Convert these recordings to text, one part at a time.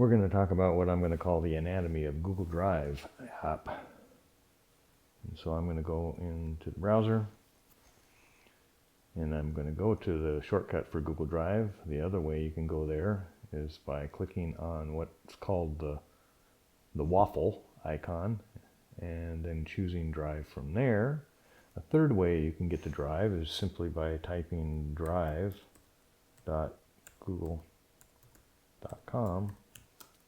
We're going to talk about what I'm going to call the anatomy of Google Drive app. And so I'm going to go into the browser, and I'm going to go to the shortcut for Google Drive. The other way you can go there is by clicking on what's called the waffle icon, and then choosing Drive from there. A third way you can get to Drive is simply by typing drive.google.com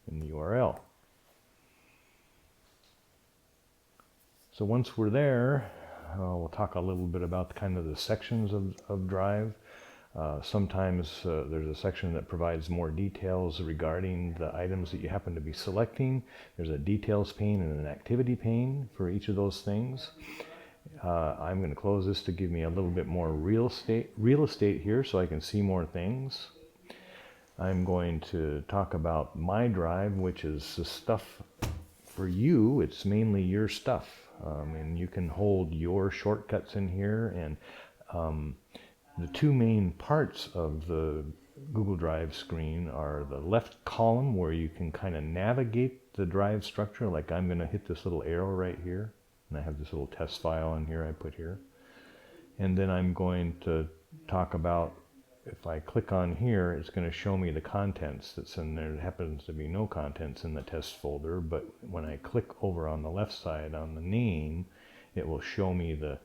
in the URL. So once we're there, we'll talk a little bit about kind of the sections of Drive. Sometimes there's a section that provides more details regarding the items that you happen to be selecting. There's a details pane and an activity pane for each of those things. I'm going to close this to give me a little bit more real estate here so I can see more things. I'm going to talk about My Drive, which is the stuff for you. It's mainly your stuff. And you can hold your shortcuts in here. And the two main parts of the Google Drive screen are the left column, where you can kind of navigate the drive structure. Like I'm going to hit this little arrow right here, and I have this little test file in here I put here. And then I'm going to talk about, if I click on here, it's going to show me the contents that's in there. There happens to be no contents in the test folder, but when I click over on the left side on the name, it will show me the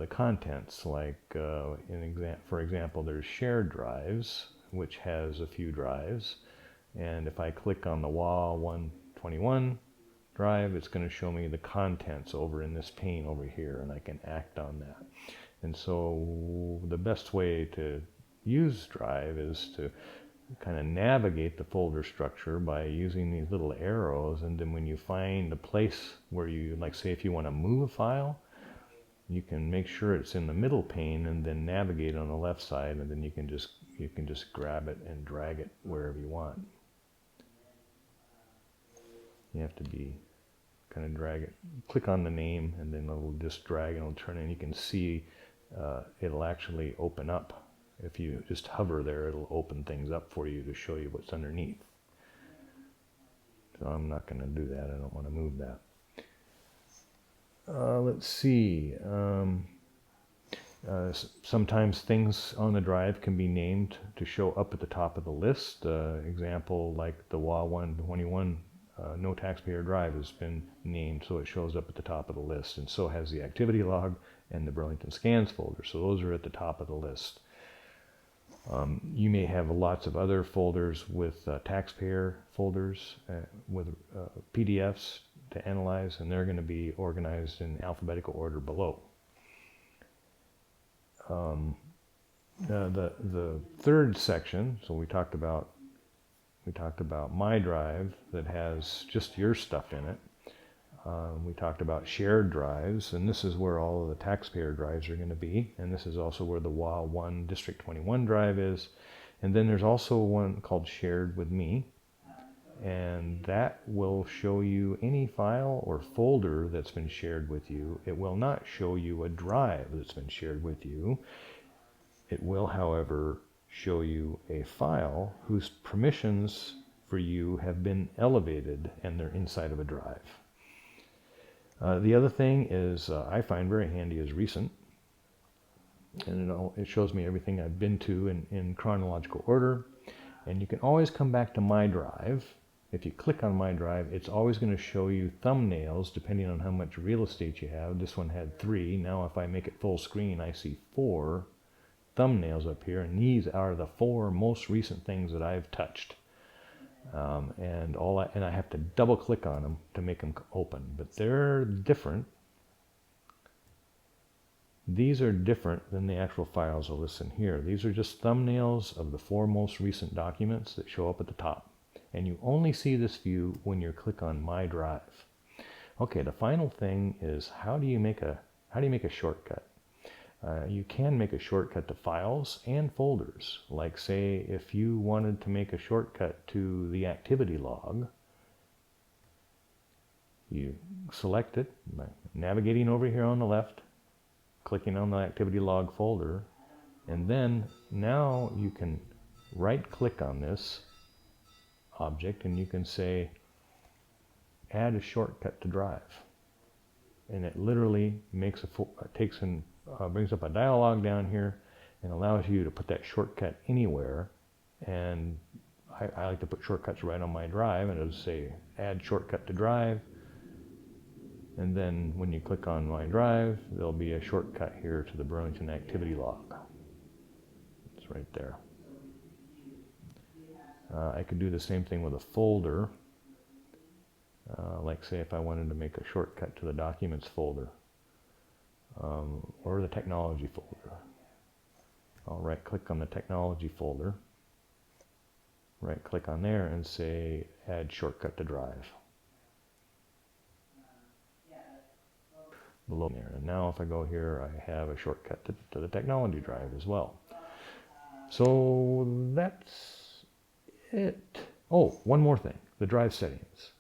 contents. Like for example, there's shared drives, which has a few drives, and if I click on the WA121 drive, it's going to show me the contents over in this pane over here, and I can act on that. And so the best way to use Drive is to kind of navigate the folder structure by using these little arrows, and then when you find a place where you, like say if you want to move a file, you can make sure it's in the middle pane and then navigate on the left side, and then you can just grab it and drag it wherever you want. You have to be kind of drag it, click on the name, and then it'll just drag and it'll turn, and you can see it'll actually open up. If you just hover there, it'll open things up for you to show you what's underneath. So I'm not going to do that. I don't want to move that. Let's see. Sometimes things on the drive can be named to show up at the top of the list. Example, like the WA121 no taxpayer drive has been named, so it shows up at the top of the list, and so has the activity log and the Burlington Scans folder. So those are at the top of the list. You may have lots of other folders with taxpayer folders with PDFs to analyze, and they're going to be organized in alphabetical order below. The third section, so we talked about My Drive that has just your stuff in it. We talked about shared drives, and this is where all of the taxpayer drives are going to be, and this is also where the WA1 District 21 drive is. And then there's also one called Shared with Me, and that will show you any file or folder that's been shared with you. It will not show you a drive that's been shared with you. It will, however, show you a file whose permissions for you have been elevated and they're inside of a drive. The other thing is I find very handy is recent, and it shows me everything I've been to in chronological order, and you can always come back to My Drive. If you click on My Drive, it's always going to show you thumbnails depending on how much real estate you have. This one had 3. Now if I make it full screen, I see 4 thumbnails up here, and these are the 4 most recent things that I've touched. And I have to double click on them to make them open, but they're different. These are different than the actual files I'll list in here. These are just thumbnails of the 4 most recent documents that show up at the top, and you only see this view when you click on My Drive. Okay, the final thing is how do you make a shortcut? You can make a shortcut to files and folders. Like say if you wanted to make a shortcut to the activity log, you select it by navigating over here on the left, clicking on the activity log folder, and then now you can right click on this object, and you can say, add a shortcut to Drive. And it literally makes brings up a dialog down here and allows you to put that shortcut anywhere. And I like to put shortcuts right on my Drive, and it'll say add shortcut to Drive. And then when you click on my Drive, there'll be a shortcut here to the Burlington activity log. It's right there. I could do the same thing with a folder. Like say if I wanted to make a shortcut to the documents folder or the technology folder. I'll right click on the technology folder, right click on there and say add shortcut to Drive. Below there. And now if I go here, I have a shortcut to the technology drive as well. So that's it. Oh, one more thing, the drive settings.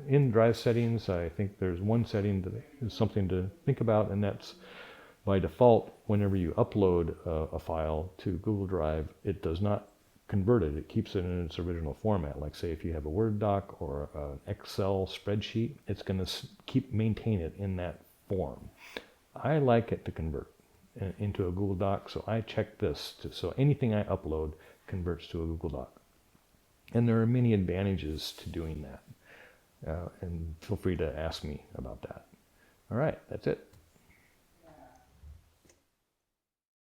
In drive settings, I think there's one setting that is something to think about, and that's by default, whenever you upload a file to Google Drive, it does not convert it. It keeps it in its original format. Like say if you have a Word doc or an Excel spreadsheet, it's going to maintain it in that form. I like it to convert into a Google Doc, so I check this so anything I upload converts to a Google Doc. And there are many advantages to doing that. And feel free to ask me about that. All right, that's it.